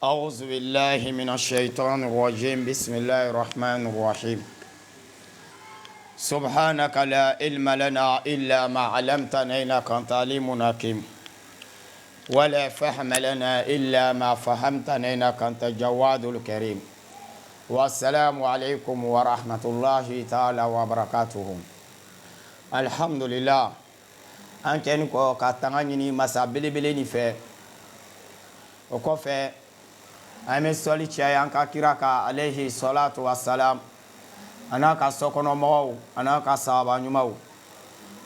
أعوذ بالله من الشيطان الرجيم بسم الله الرحمن الرحيم سبحانك لا علم لنا إلا ما علمتنا إنك أنت عليم حكيم ولا فهم لنا إلا ما فهمتنا إنك أنت الجواد الكريم والسلام عليكم ورحمة الله تعالى وبركاته الحمد لله أنت نكو كاتاني مسابيلي بلي نفي وكوفي ame soli caya anka kiraka alayhi salatu wassalam anaka sokono mo anaka sahaba nyumaw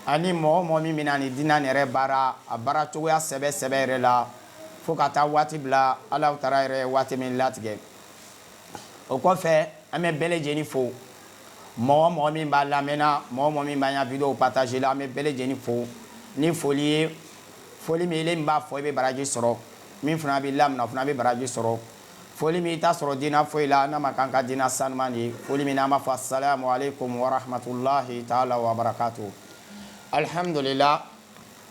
ani mo mi minani dinani re bara abara to ya sebe re la fokata wati bla ala utara re wati min latge o ko fe ame bele jeni fo mo mi ba lamena mo mi ba nya video partager la ame bele jeni fo ni folie mi le mba fo be baraji soro min funa bi lam na funa be baraji soro foli mi ta soro dina foila na makanka dina sanmani foli mi nama fa assalamu alaikum wa rahmatullahi ta'ala wa barakatuh alhamdulillah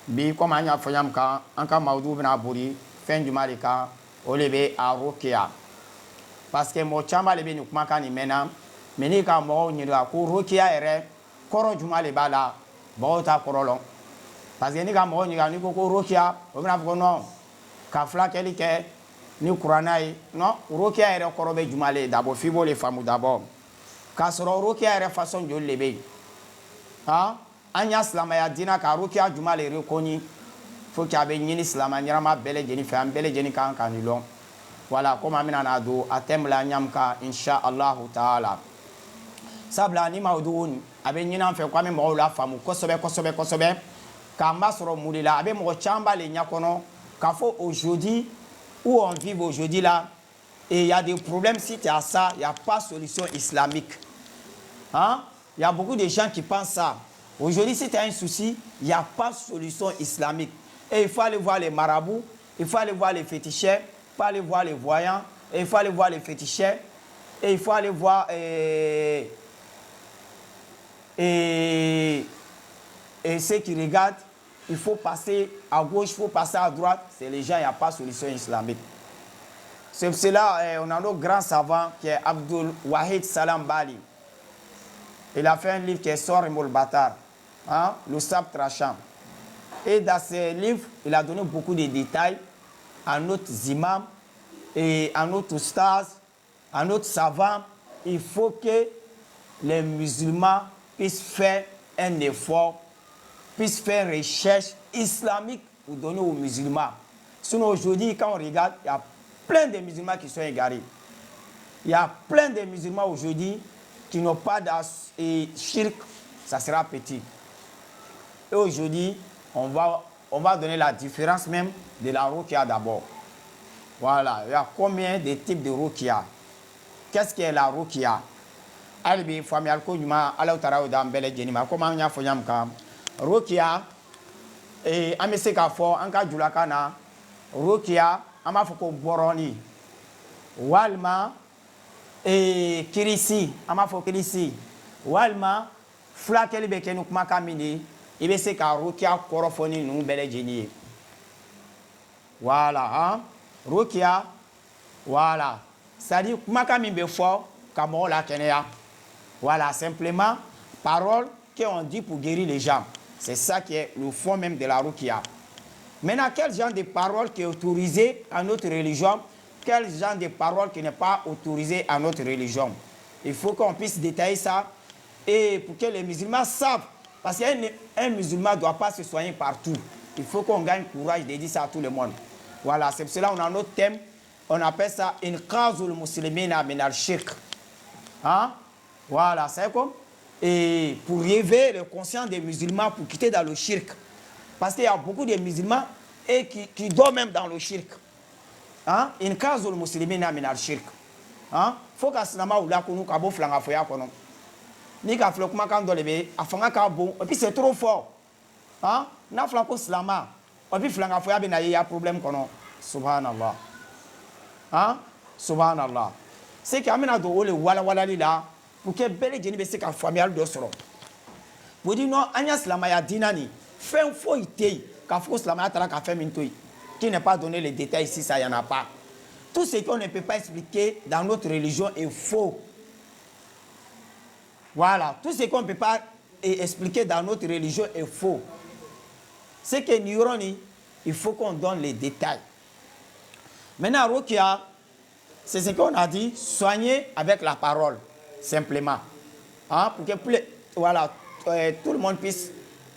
bi ko ma nya foyam ka anka mawdu bina buri fen jumali ka olebe arukia parce que mo chamba le bi ni kuma kan ni mena meni ka mo nyira ko rukia ere koro jumali bala bota korolo parce que ni ka mo nyira ni ko rukia o bina ko no ka fla kelike ni kuranai no rokia ere korobe jumale dabo fibo le famu dabo kasoro rokia ere façon jol lebe ha anya islama ya dina ka rokia jumale re koni fo ki abe nyini islama nyama bele jeni fa bele jeni kan kanilo wala ko mamina na do atem la nyamka insha Allah taala sabla ni mawduun abe nyina fe kwa me mawla famu kosobe ka mbasoro mulila abe mo chamba le nyakono ka fo aujourd'hui où on vit aujourd'hui là, et il y a des problèmes, si tu as ça, il n'y a pas de solution islamique. Hein? Il y a beaucoup de gens qui pensent ça. Aujourd'hui, si tu as un souci, il n'y a pas de solution islamique. Et il faut aller voir les marabouts, il faut aller voir les féticheurs, il faut aller voir les voyants, et il faut aller voir les féticheurs, et il faut aller voir et ceux qui regardent. Il faut passer à gauche, il faut passer à droite. C'est les gens, il n'y a pas de solution islamique. C'est pour cela on a notre grand savant qui est Abdul Wahid Salam Bali. Il a fait un livre qui est Sor Moul Batar, hein, le sable trachant. Et dans ce livre, il a donné beaucoup de détails à notre imam et à notre stars, à notre savant. Il faut que les musulmans puissent faire un effort, puissent faire recherche islamique pour donner aux musulmans. Sinon aujourd'hui, quand on regarde, il y a plein de musulmans qui sont égarés. Il y a plein de musulmans aujourd'hui qui n'ont pas de shirk, ça sera petit. Et aujourd'hui, on va donner la différence même de la ruqya d'abord. Voilà, il y a combien de types de ruqya? Qu'est-ce qu'est la ruqya? Albi familial ko juma ala tara o dambele jenima ko ma nya fo nyam kam rukia amese ka fo anka julaka na rukia ama fo ko boroni walma kirisi ama fo kirisi walma flakeli be kenu kuma kamini ibe se ka rukia korofoni nu bele jeni voilà hein rukia voilà ça dit kuma kami be fo kamo la kenya voilà simplement parole qu'on dit pour guérir les gens. C'est ça qui est le fond même de la ruqya. Maintenant, quel genre de parole qui est autorisé à notre religion? Quel genre de parole qui n'est pas autorisé à notre religion? Il faut qu'on puisse détailler ça et pour que les musulmans savent. Parce qu'un musulman ne doit pas se soigner partout. Il faut qu'on gagne courage de dire ça à tout le monde. Voilà, c'est pour cela qu'on a notre thème. On appelle ça « Inqazul muslimina min al-shirk ». Hein? Voilà, c'est comme et pour réveiller le conscient des musulmans pour quitter dans le shirk. Parce qu'il y a beaucoup de musulmans et qui dorment même dans le shirk. Hein? In kazul muslimina min al shirk. Hein? Faut que sinama ou la kunu kabo flanga foya kono. Ni ka flo kuma kan dolebe afanga ka bon et puis c'est trop fort. Hein? Na flako slama. Et puis flanga foya be na y a problème kono. Subhanallah. Hein? Subhanallah. C'est qu'amena do ole wala lila pour que belle jeni be se ka familial do soro. Vous dites non, anya slama ya dinani. Fin fo itei ka fo slama ya tara ka fait mintoyi. Qui n'est pas donné les détails ici, ça y en a pas. Tout ce qu'on ne peut pas expliquer dans notre religion est faux. Voilà, tout ce qu'on ne peut pas expliquer dans notre religion est faux. Ce que nous aurons, il faut qu'on donne les détails. Maintenant, Rukia, c'est ce qu'on a dit, soigner avec la parole, simplement. Hein, pour que voilà, tout le monde puisse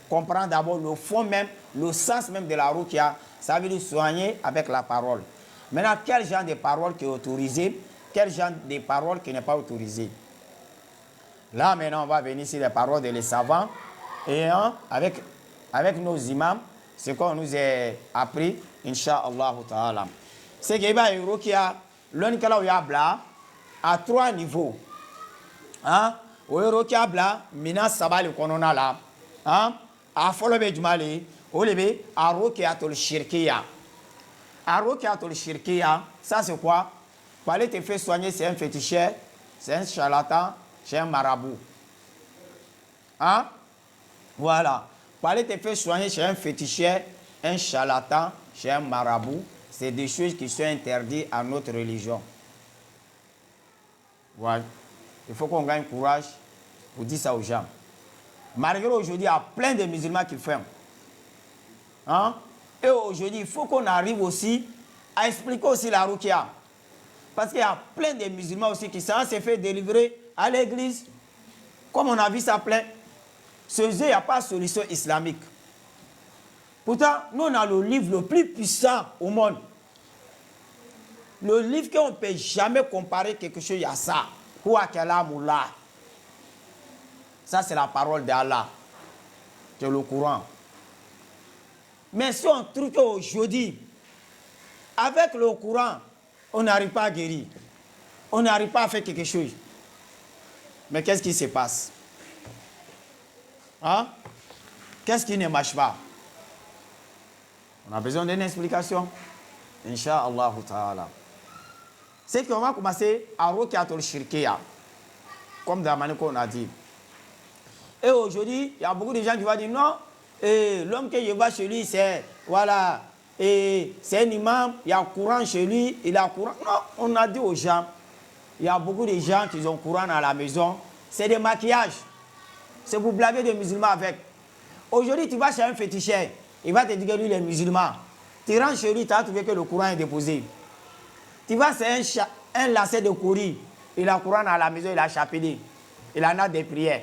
comprendre d'abord le fond même, le sens même de la Rukia. Ça veut dire soigner avec la parole. Maintenant, quel genre de parole qui est autorisé, quel genre de parole qui n'est pas autorisé. Là, maintenant, on va venir sur les paroles des savants. Et avec nos imams, ce qu'on nous a appris, Inch'Allah ta'ala. C'est qu'il y a une Rukia, l'unikala yabla, à 3 niveaux. Hein? Ou Rukia bla, mina sabali konona la. Hein? A folobe jumali, ou lebe, a Rukia tol shirkiya. A Rukia tol shirkiya, ça c'est quoi? Pour aller te faire soigner, c'est un féticheur, c'est un charlatan, c'est un marabout. Hein? Voilà. Pour aller te faire soigner chez un féticheur, un charlatan, chez un marabout, c'est des choses qui sont interdites à notre religion. Voilà. Il faut qu'on gagne courage pour dire ça aux gens. Malgré aujourd'hui, il y a plein de musulmans qui font. Hein? Et aujourd'hui, il faut qu'on arrive aussi à expliquer aussi la Rukia. Parce qu'il y a plein de musulmans aussi qui s'en se fait délivrer à l'église. Comme on a vu ça plein. Ce jeu, il n'y a pas de solution islamique. Pourtant, nous, on a le livre le plus puissant au monde. Le livre qu'on ne peut jamais comparer quelque chose à ça. Ça, c'est la parole d'Allah. C'est le Coran. Mais si on trouve qu'aujourd'hui, avec le Coran, on n'arrive pas à guérir. On n'arrive pas à faire quelque chose. Mais qu'est-ce qui se passe? Hein? Qu'est-ce qui ne marche pas? On a besoin d'une explication. Inch'Allah ta'ala. C'est qu'on va commencer à Rukiatul Shirkiya. Comme dans la manière qu'on a dit. Et aujourd'hui, il y a beaucoup de gens qui vont dire non, l'homme que je vois chez lui, c'est voilà, c'est un imam, il y a courant chez lui, il a courant. Non, on a dit aux gens, il y a beaucoup de gens qui ont courant à la maison, c'est des maquillages. C'est pour blaguer des musulmans avec. Aujourd'hui, tu vas chez un féticheur, il va te dire que lui, il est musulman. Tu rentres chez lui, tu as trouvé que le courant est déposé. Tu vas chez un lacet de courrier, il a courant à la maison, il a chapelé. Il en a des prières.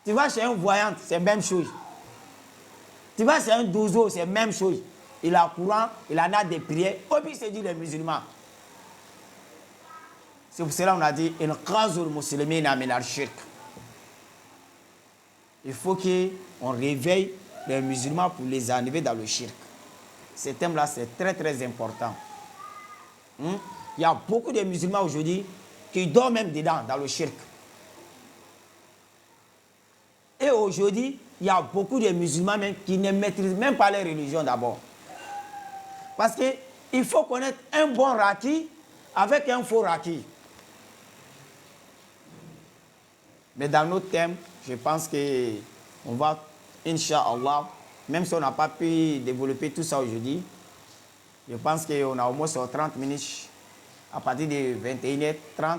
Tu vas chez un voyant, c'est la même chose. Tu vas chez un douzeau, c'est la même chose. Il a courant, il en a des prières. Et puis, c'est dit les musulmans. C'est pour cela qu'on a dit il faut qu'on réveille les musulmans pour les enlever dans le shirk. Ce thème-là, c'est très très important. Il y a beaucoup de musulmans aujourd'hui qui dorment même dedans, dans le shirk. Et aujourd'hui, il y a beaucoup de musulmans même qui ne maîtrisent même pas leur religion d'abord. Parce qu'il faut connaître un bon raki avec un faux raki. Mais dans notre thème, je pense qu'on va, Inch'Allah, même si on n'a pas pu développer tout ça aujourd'hui, je pense qu'on a au moins 30 minutes, à partir de 21h30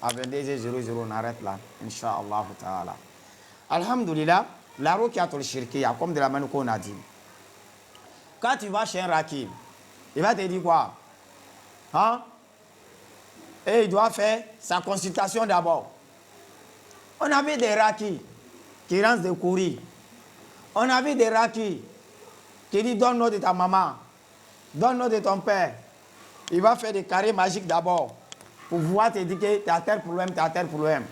à 22h00, on arrête là, Inch'Allah ta'ala. Alhamdulillah, la Rukiatul Shirkiya, comme de la manière qu'on a dit. Quand tu vas chez un raki, il va te dire quoi? Hein? Et il doit faire sa consultation d'abord. On a vu des rakis qui lancent des courriers. On a vu des rakis qui disent donne-nous de ta maman, donne-nous de ton père. Il va faire des carrés magiques d'abord pour pouvoir te dire que tu as tel problème, tu as tel problème.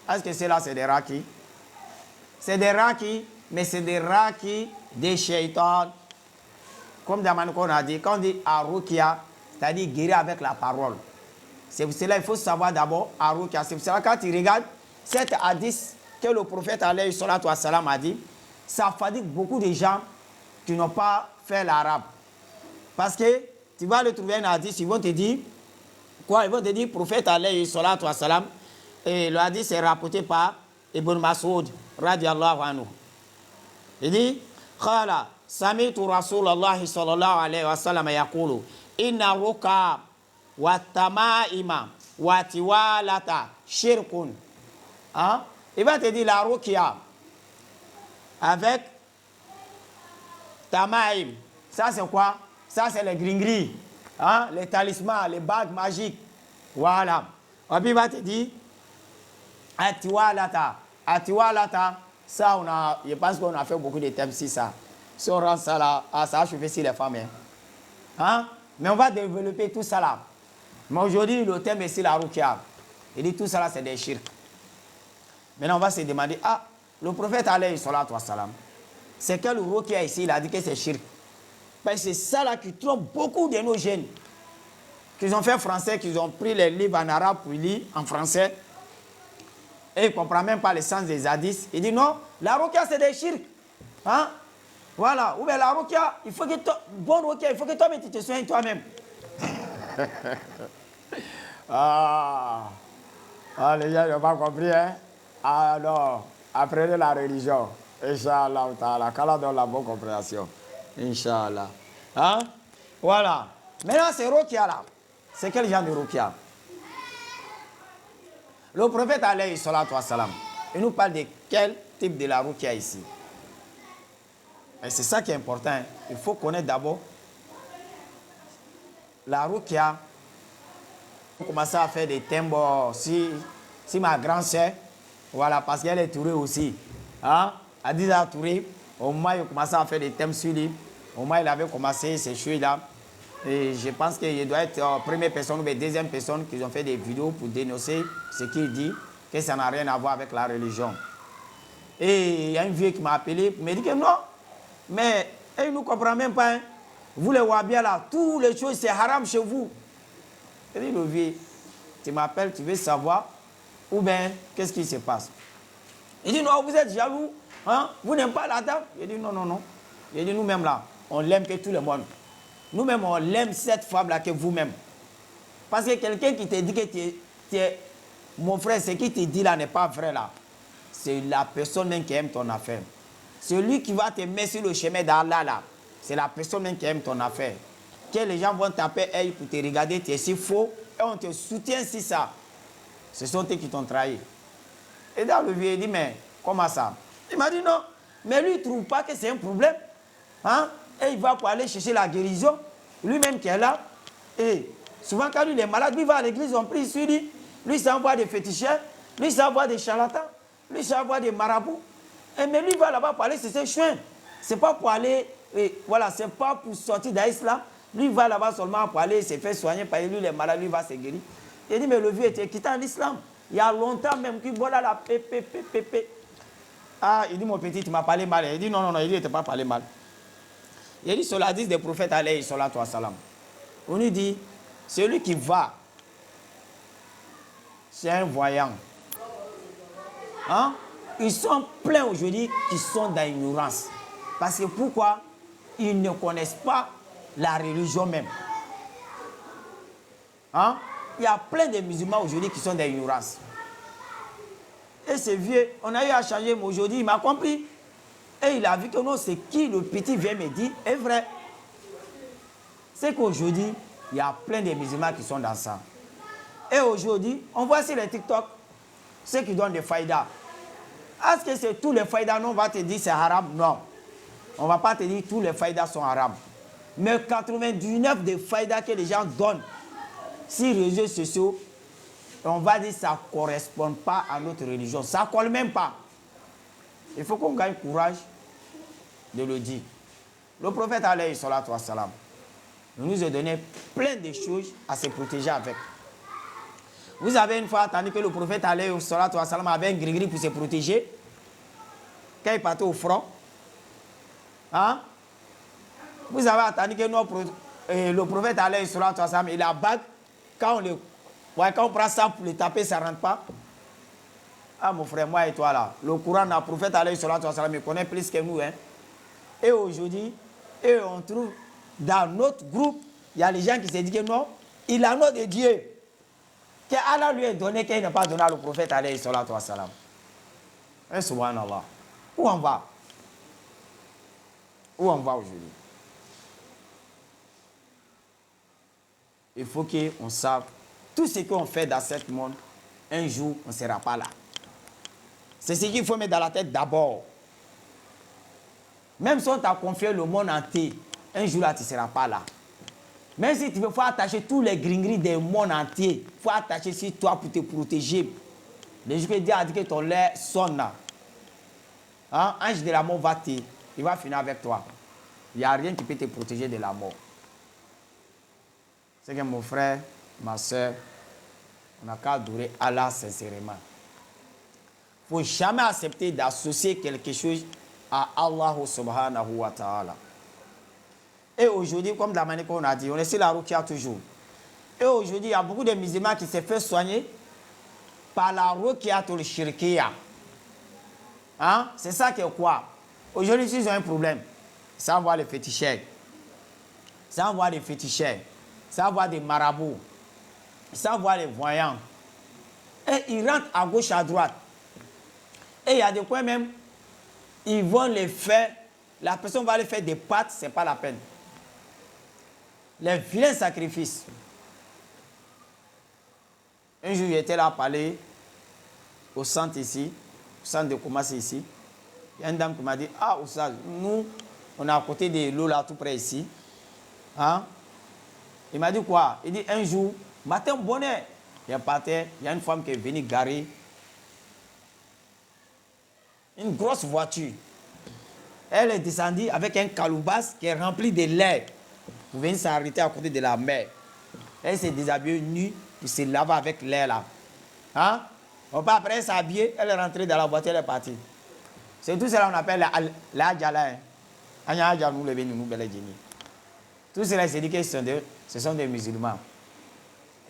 Est-ce que c'est là, c'est des rakis? C'est des rakis, mais c'est des rakis des shaitans. Comme Daman qu'on a dit, quand on dit Rukia, c'est-à-dire guérir avec la parole. C'est pour cela qu'il faut savoir d'abord Rukia. C'est pour cela que quand tu regardes cet hadith que le prophète alayhi salatu wa salam a dit, ça fatigue beaucoup de gens qui n'ont pas fait l'arabe. Parce que tu vas le trouver un hadith, ils vont te dire, quoi? Ils vont te dire, prophète alayhi salatu wa salam, et le hadith est rapporté par Ibn Mas'ud, radiallahu anhu. Il dit, قال سمعت رسول الله صلى الله عليه وسلم يقول إن الرقى والتمائم والتوالة شرك. Hein? Il va te dire la ruqya avec tamaim. Ça c'est quoi? Ça c'est les gringris, hein? Les talismans, les bagues magiques. Voilà. Et puis il va te dire atiwalata. Atiwalata, ça je pense qu'on a fait beaucoup de thèmes sur ça. Si on rend ça là, ça a chauffé sur les femmes. Hein? Mais on va développer tout ça là. Mais aujourd'hui, le thème est sur la ruqya. Il dit tout ça là, c'est des shirks. Maintenant, on va se demander, le prophète alayhi salatu wa salam, c'est quel ruqya ici, il a dit que c'est shirk. Parce que c'est ça là qui trompe beaucoup de nos jeunes. Qu'ils ont fait français, qu'ils ont pris les livres en arabe pour lire en français. Et ils ne comprennent même pas le sens des hadiths. Il dit non, la ruqya c'est des shirks. Hein? Voilà. Ou bien la ruqya, il faut que toi, bon ruqya, il faut que toi-même tu te soignes toi-même. Les gens n'ont pas compris, hein? Alors, apprenez la religion. Inch'Allah, qu'Allah donne la bonne compréhension. Inch'Allah. Hein? Voilà. Maintenant, c'est ruqya là. C'est quel genre de ruqya? Le prophète alayhi salatu wa salam, il nous parle de quel type de la ruqya ici. Et c'est ça qui est important. Hein. Il faut connaître d'abord la ruqya. On commence à faire des thèmes. Si ma grand-sœur, voilà, parce qu'elle est Touré aussi. Hein? Adiza Touré, au moins il commençait à faire des thèmes sur lui. Au moins il avait commencé ces choses-là. Et je pense qu'il doit être première personne ou deuxième personne qui ont fait des vidéos pour dénoncer ce qu'il dit, que ça n'a rien à voir avec la religion. Et il y a un vieux qui m'a appelé, il m'a dit que non, mais il ne nous comprend même pas. Hein. Vous les Wahhabis là, toutes les choses c'est haram chez vous. Et dit le vieux, tu m'appelles, tu veux savoir, ou bien qu'est-ce qui se passe? Il dit non, vous êtes jaloux, hein? Vous n'aimez pas la dame? Il dit non, non, non. Il dit nous-mêmes là, on l'aime que tout le monde. Nous-mêmes, on l'aime cette femme-là que vous-même. Parce que quelqu'un qui te dit que tu es mon frère, ce qu'il te dit là n'est pas vrai là. C'est la personne même qui aime ton affaire. Celui qui va te mettre sur le chemin d'Allah là, c'est la personne même qui aime ton affaire. Que les gens vont taper œil pour te regarder, tu es si faux, et on te soutient si ça. Ce sont eux qui t'ont trahi. Et dans le vieux, il dit, mais comment ça? Il m'a dit non, mais lui, il ne trouve pas que c'est un problème. Hein? Et il va pour aller chercher la guérison. Lui-même qui est là. Et souvent, quand lui, il est malade, lui va à l'église, on prie sur lui. Lui, ça envoie des féticheurs. Lui, ça envoie des charlatans. Lui, ça envoie des marabouts. Et mais lui, il va là-bas pour aller chercher chien. Ce n'est pas pour aller, voilà, c'est pas pour sortir d'Islam. Lui, il va là-bas seulement pour aller se faire soigner. Parce que lui, il est malade, lui, il va se guérir. Il dit, mais le vieux était quitté en islam. Il y a longtemps même qu'il voilà la pépé. Ah, il dit, mon petit, tu m'as parlé mal. Il dit, non, non, non, il n'était pas parlé mal. Il dit, sur la hadith des prophètes, alayhi salatu wa salam. On lui dit, celui qui va, c'est un voyant. Hein? Ils sont pleins aujourd'hui qui sont dans l'ignorance. Parce que pourquoi? Ils ne connaissent pas la religion même. Hein? Il y a plein de musulmans aujourd'hui qui sont dans l'ignorance. Et ce vieux, on a eu à changer, mais aujourd'hui, il m'a compris. Et il a vu que non, c'est qui le petit vient me dire est vrai. C'est qu'aujourd'hui, il y a plein de musulmans qui sont dans ça. Et aujourd'hui, on voit sur les TikTok ceux qui donnent des faïdas. Est-ce que c'est tous les faïdas? Non, on va te dire c'est haram? Non. On ne va pas te dire tous les faïdas sont haram. Mais 99 des faïdas que les gens donnent sur les réseaux sociaux, on va dire que ça ne correspond pas à notre religion. Ça ne colle même pas. Il faut qu'on gagne courage de le dire. Le prophète alayhi salatu wa salam nous a donné plein de choses à se protéger avec. Vous avez une fois entendu que le prophète alayhi salatu wa salam avait un gris-gris pour se protéger quand il partait au front. Hein? Vous avez entendu que le prophète alayhi salatu wa salam, il a bague. Quand on prend ça pour le taper, ça ne rentre pas. Ah mon frère, moi et toi là, le Coran, le prophète alayhi salatu wa salam, il connaît plus que nous. Hein? Et aujourd'hui, on trouve dans notre groupe, il y a les gens qui se disent que non, il a nom de Dieu. Que Allah lui a donné, qu'il n'a pas donné au prophète alayhi salatu wa salam. Et subhanallah. Où on va? Où on va aujourd'hui? Il faut qu'on sache tout ce qu'on fait dans ce monde, un jour, on ne sera pas là. C'est ce qu'il faut mettre dans la tête d'abord. Même si on t'a confié le monde entier, un jour là, tu ne seras pas là. Même si tu veux, faut attacher tous les gringeries du monde entier. Il faut attacher sur toi pour te protéger. Le jour que Dieu a dit que ton lait sonne là, hein, ange de la mort va te, il va finir avec toi. Il n'y a rien qui peut te protéger de la mort. C'est que mon frère, ma soeur, on n'a qu'à adorer Allah sincèrement. Il ne faut jamais accepter d'associer quelque chose à Allah subhanahu wa ta'ala. Et aujourd'hui, comme la manière qu'on a dit, on est sur la ruqya toujours. Et aujourd'hui, il y a beaucoup de musulmans qui se font soigner par la ruqya tul shirkiya. Hein? C'est ça qui est quoi? Aujourd'hui, s'ils ont un problème, ça envoie les féticheurs, ça envoie les féticheurs, ça envoie des marabouts, ça envoie les voyants. Et ils rentrent à gauche, à droite. Et il y a des coins même, ils vont les faire, la personne va les faire des pâtes, ce n'est pas la peine. Les vilains sacrifices. Un jour, j'étais là à parler au centre ici, au centre de Koumassi ici. Il y a une dame qui m'a dit, ah, Oussad, nous, on est à côté de l'eau là, tout près ici. Hein? Il m'a dit quoi? Il dit, un jour, matin bonnet, il y a une femme qui est venue garer une grosse voiture. Elle est descendue avec un calebasse qui est rempli de lait pour venir s'arrêter à côté de la mer. Elle s'est déshabillée nue pour se laver avec l'air là. Hein? On peut après s'habiller, elle est rentrée dans la voiture, elle est partie. C'est tout cela qu'on appelle la djala. Tout cela, c'est dit que ce sont des musulmans.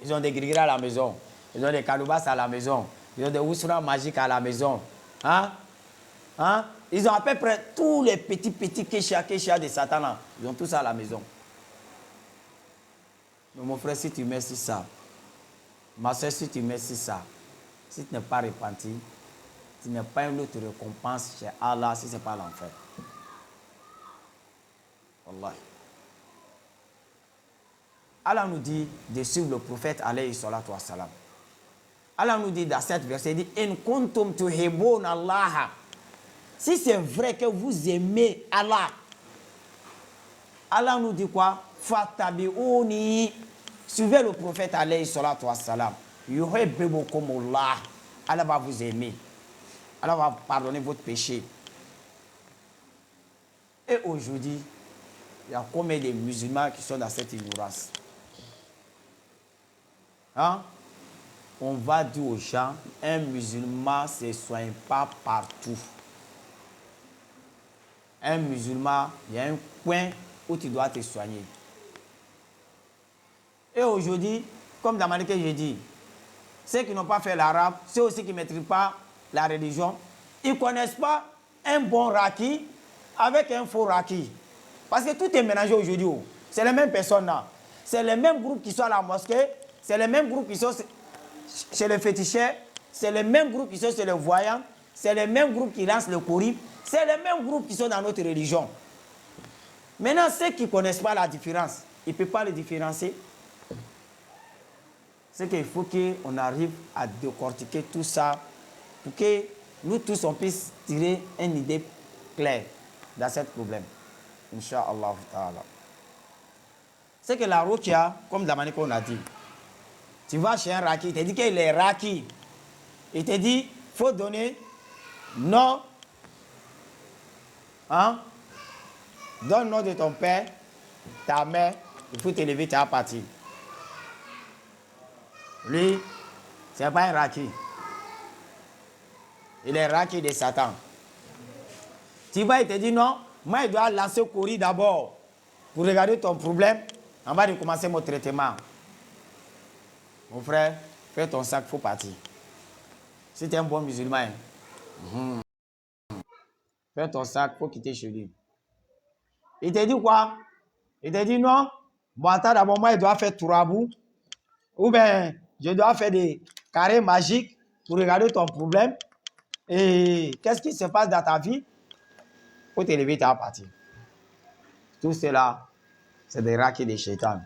Ils ont des gris à la maison. Ils ont des calubas à la maison. Ils ont des ousras magiques à la maison. Hein? Hein? Ils ont à peu près tous les petits kéchia de Satan là. Ils ont tout ça à la maison. Mais mon frère, si tu mets sur ça, ma soeur, si tu mets sur ça, si tu n'es pas repenti, tu n'as pas une autre récompense chez Allah si ce n'est pas l'enfer. Wallah. Allah nous dit de suivre le prophète alayhi salatu wassalam. Allah nous dit dans cette verset, il dit In kuntum tuhibbun Allah. Si c'est vrai que vous aimez Allah, Allah nous dit quoi? Fatabi'uni. Suivez le prophète alayhi salatu wassalam. Yuhibbukumullah. Allah va vous aimer. Allah va pardonner votre péché. Et aujourd'hui, il y a combien de musulmans qui sont dans cette ignorance? Hein? On va dire aux gens, un musulman ne se soigne pas partout. Un musulman, il y a un coin où tu dois te soigner. Et aujourd'hui, comme dans la manière que j'ai dit, ceux qui n'ont pas fait l'arabe, ceux aussi qui ne maîtrisent pas la religion, ils ne connaissent pas un bon raki avec un faux raki. Parce que tout est mélangé aujourd'hui. C'est les mêmes personnes là. C'est les mêmes groupes qui sont à la mosquée, c'est les mêmes groupes qui sont chez les féticheurs, c'est les mêmes groupes qui sont chez les voyants, c'est les mêmes groupes qui lancent le Coran, c'est les mêmes groupes qui sont dans notre religion. Maintenant, ceux qui ne connaissent pas la différence, ils ne peuvent pas les différencier. C'est qu'il faut qu'on arrive à décortiquer tout ça pour que nous tous on puisse tirer une idée claire dans ce problème. Inch'Allah ta'ala. C'est que la ruqya, comme la manière qu'on a dit, tu vas chez un raki, il te dit qu'il est raki. Il te dit, il faut donner nom, hein? Donne le nom de ton père, ta mère, il faut t'élever, tu vas partir. Lui, ce n'est pas un raki. Il est raki de Satan. Tu vas, il te dit non, moi, je dois lancer le Coran d'abord pour regarder ton problème avant de commencer mon traitement. Mon frère, fais ton sac, il faut partir. Si tu es un bon musulman, fais ton sac, il faut quitter chez lui. Il te dit quoi? Il te dit non, bon, attends d'abord, moi, je dois faire Tourabou. Ou bien, je dois faire des carrés magiques pour regarder ton problème. Et qu'est-ce qui se passe dans ta vie? Il faut t'élever, tu vas partir. Tout cela, c'est des raquets de shaitan.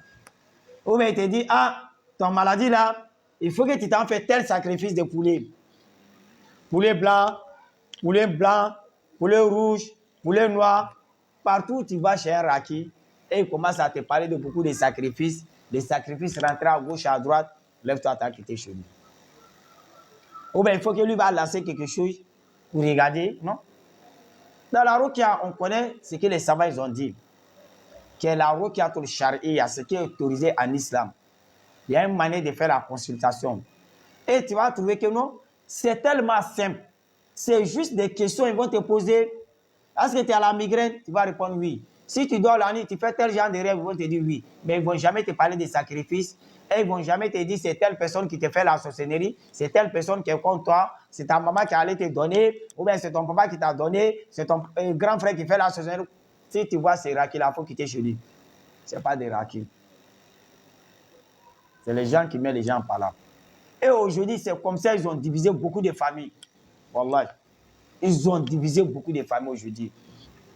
Ou bien il te dit, ah, ton maladie là, il faut que tu t'en fais tel sacrifice de poulet. Poulet blanc, poulet rouge, poulet noir. Partout tu vas chez un raki et il commence à te parler de beaucoup de sacrifices. Les sacrifices rentrés à gauche, à droite. Lève-toi, t'as quitté chez lui. Ou bien il faut que lui va lancer quelque chose pour regarder, non? Dans la ruqya, on connaît ce que les savants ils ont dit. Que la ruqyatul shar'iyya, ce qui est autorisé en islam. Il y a une manière de faire la consultation. Et tu vas trouver que non, c'est tellement simple. C'est juste des questions, ils vont te poser. Est-ce que tu as la migraine? Tu vas répondre oui. Si tu dors la nuit, tu fais tel genre de rêve, ils vont te dire oui. Mais ils ne vont jamais te parler de sacrifices. Et ils ne vont jamais te dire c'est telle personne qui te fait la sorcellerie, c'est telle personne qui est contre toi, c'est ta maman qui allait te donner, ou bien c'est ton papa qui t'a donné, c'est ton grand frère qui fait la sorcellerie. Si tu vois ces rakis là, il faut quitter chez lui. Ce n'est pas des rakis. C'est les gens qui mettent les gens par là. Et aujourd'hui, c'est comme ça ils ont divisé beaucoup de familles. Wallah. Ils ont divisé beaucoup de familles aujourd'hui.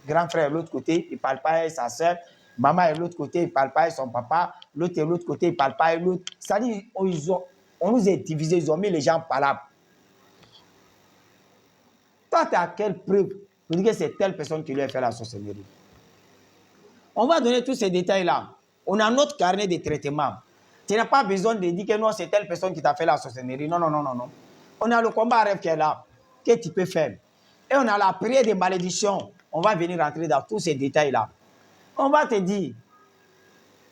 Grand frère de l'autre côté, il ne parle pas avec sa soeur. Maman est de l'autre côté, il ne parle pas avec son papa. L'autre est de l'autre côté, il ne parle pas avec l'autre. C'est-à-dire, on nous a divisés, ils ont mis les gens par là. Toi, tu as quelle preuve pour dire que c'est telle personne qui lui a fait la sorcellerie? On va donner tous ces détails-là. On a notre carnet de traitement. Tu n'as pas besoin de dire que non, c'est telle personne qui t'a fait la sorcellerie. Non, non, non, non, non. On a le combat rêve qui est là, que tu peux faire. Et on a la prière de malédiction. On va venir rentrer dans tous ces détails-là. On va te dire,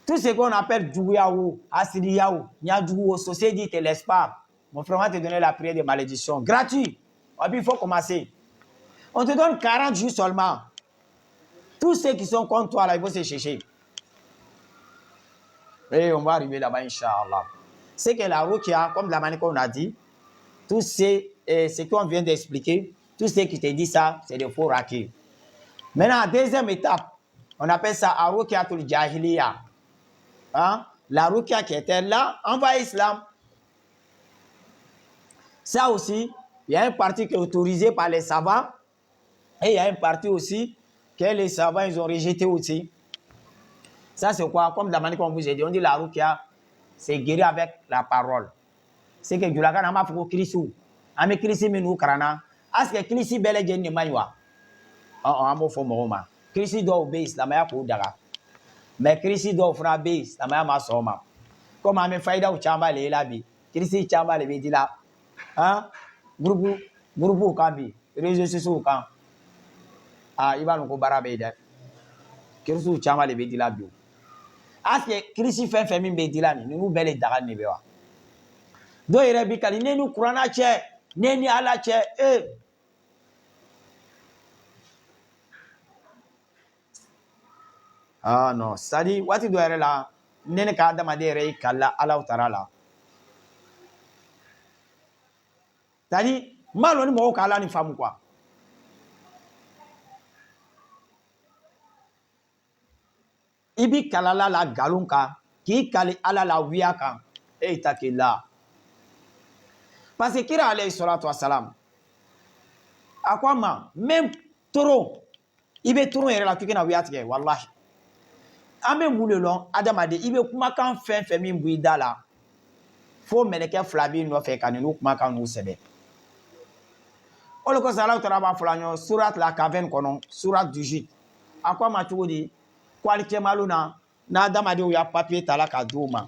tout ce qu'on appelle Djouyaou, Asiriyaou, Nyadjouo, Société, ne te laisse pas. Mon frère va te donner la prière de malédiction. Gratuit. Et puis il faut commencer. On te donne 40 jours seulement. Tous ceux qui sont contre toi, là, ils vont se chercher. Et on va arriver là-bas, Inch'Allah. C'est que la ruqya, comme la manière qu'on a dit, tout ce qu'on vient d'expliquer, tout ce qui te dit ça, c'est des faux rakis. Maintenant, deuxième étape, on appelle ça Ruqyatul Jahiliya. Hein? La ruqya qui était là, envers l'islam. Ça aussi, il y a une partie qui est autorisée par les savants et il y a une partie aussi que les savants ils ont rejeté aussi. Ça, c'est quoi? Comme la manière qu'on vous a dit, on dit la ruqya, c'est guérir avec la parole. C'est que Djulaka n'a pas fait Christou. Ame Christi minu karana. Est-ce que Christi belle jenne maïwa? On m'a fait Mohoma. Christi doit obéir islamaya pour daga. Mais Christi doit faire obéir islamaya ma soma. Comme ame faïda ou chamba le labi. Christi chamba le bedi là. Hein? Groupe kambi. Réseaux sociaux kam. Ah, il va nous barabe de. Christi chamba le bedi là bio. Est-ce que Christi fait famille bedi là ni nous belle daga ni bewa. Do yɛrɛ bi kali ne ni kurana cɛ ne ni ala cɛ ah non c'est-à-dire waati dɔ yɛrɛ la ne ne ka adamaden yɛrɛ y'i kala ala tara la c'est-à-dire n b'a dɔn ni mɔgɔw ka ala ni faamu quoi i bi kalala la nkalon kan k'i kali ala la wiya kan e ta k'i la. Parce que kira alayhi salatu wassalam a ko a ma même toro i bɛ toro yɛrɛ la k'i kana wuya tigɛ wallahi an bɛ mun de lɔn adamaden i bɛ kumakan fɛn fɛn min bɔ i da la fo mɛlɛkɛ fila b'i nɔfɛ ka ninnu kumakan ninnu sɛbɛn o de kosɔn Alahu Taala b'a fɔ la ɲɔgɔn surat la kafɛn kɔnɔ surat 18 a ko a ma cogo di ko alikɛmalu na n'adamadenw y'a papiye ta la ka di o ma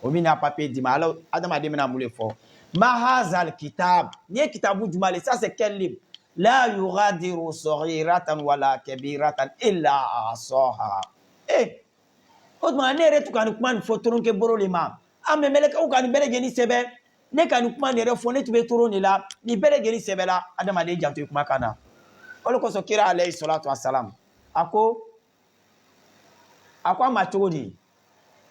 o min y'a papiye di ma adamaden bɛna mun de fɔ. Ma hazal kitab. Ni kitabu jumale. Ça c'est quel livre? La yughadiru saghiratan wala kabiratan illa ahsaha. Eh. Otuma ne yɛrɛ tukan ni kuma ni fɔ toron kɛ boro le ma. A mɛ mɛlɛkɛw ka nin bɛɛ lajɛlen sɛbɛn. Ne ka nin kuma nin yɛrɛ fɔ ne tun bɛ toron de la. Nin bɛɛ lajɛlen sɛbɛn la adamaden janto i kumakan na. O de kosɔn kira alayhi salatu wassalam. A ko a ma cogo di?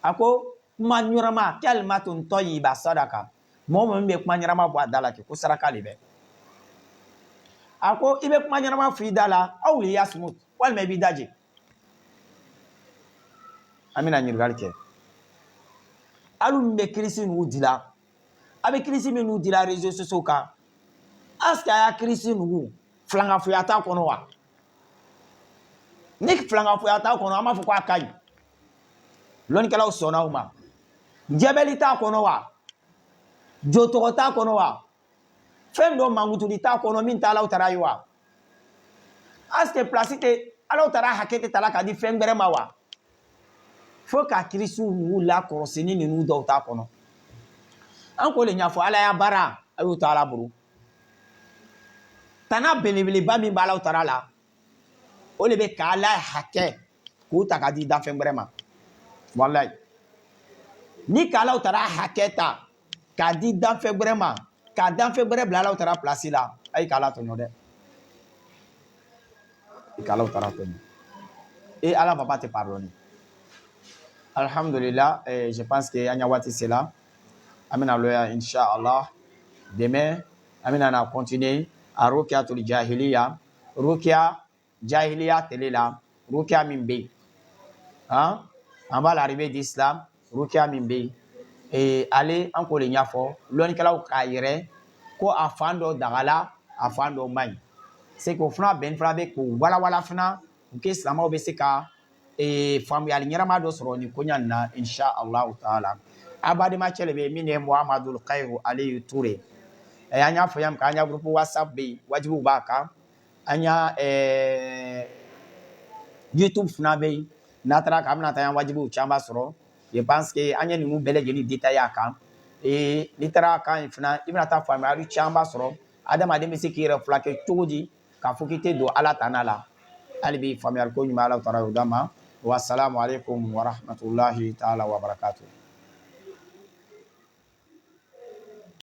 A ko kuma ɲɔrɔma kalimatun tayyiba sadaka. Mɔgɔ min bɛ kuma ɲɛnama bɔ a da la kɛ ko saraka de bɛ a ko i bɛ kuma ɲɛnama fɔ i da la aw le yasmut walima i b'i daji an bɛna ɲininkali kɛ hali min bɛ kirisi ninnu dila a bɛ kirisi minnu dila réseaux sociaux kan est-ce que a y'a kirisi ninnu filankafoya t'a kɔnɔ wa ni filanga fo ya ta kono ama fo ko akai loni kala sona uma jebeli ta kono wa joto ta kono wa fendo mangutu di ta kono min ta law tara wa aske placite alaw tara hakete tala ka di fengere ma wa fo ka kristu wula korosini ni nu do ta kono an ko le nya fo ala ya bara ayu ta ala buru tana belebele ba min ba law tara la o le be kala hake ko ta ka di da fengere ma wallahi ni kala utara haketa ka di dan febre ma ka dan febre bla la utara place la ay kala to no de kala utara to et Allah va pas te pardonner. Alhamdulillah, je pense que anya wati cela amina loya inshallah demain amina na continuer à rukiatul jahiliya rukia jahiliya telela rukia mimbe hein en bas l'arrivée d'islam rukia mimbe et aller en ko le nyafo loni kala ka yere ko afando dagala afando mai c'est ko fna ben frabe ko wala fna ke islamo be se ka famu yali nyarama do soro ni ko nyanna insha Allah taala abade ma chele be mine Muhammadul Khairu Ali Touré e anya fo yam ka anya groupe WhatsApp be wajibu baka anya YouTube fna be natara kam na tan wajibu chamba soro. Je pense que anya ni mu bele jeli détail kan et litara kan fna ibna ta fami ari chamba soro adama de mesi ki reflake toji ka fokite do ala tanala albi fami al ko nyuma ala tara dama wa assalamu alaikum wa rahmatullahi ta'ala wa barakatuh.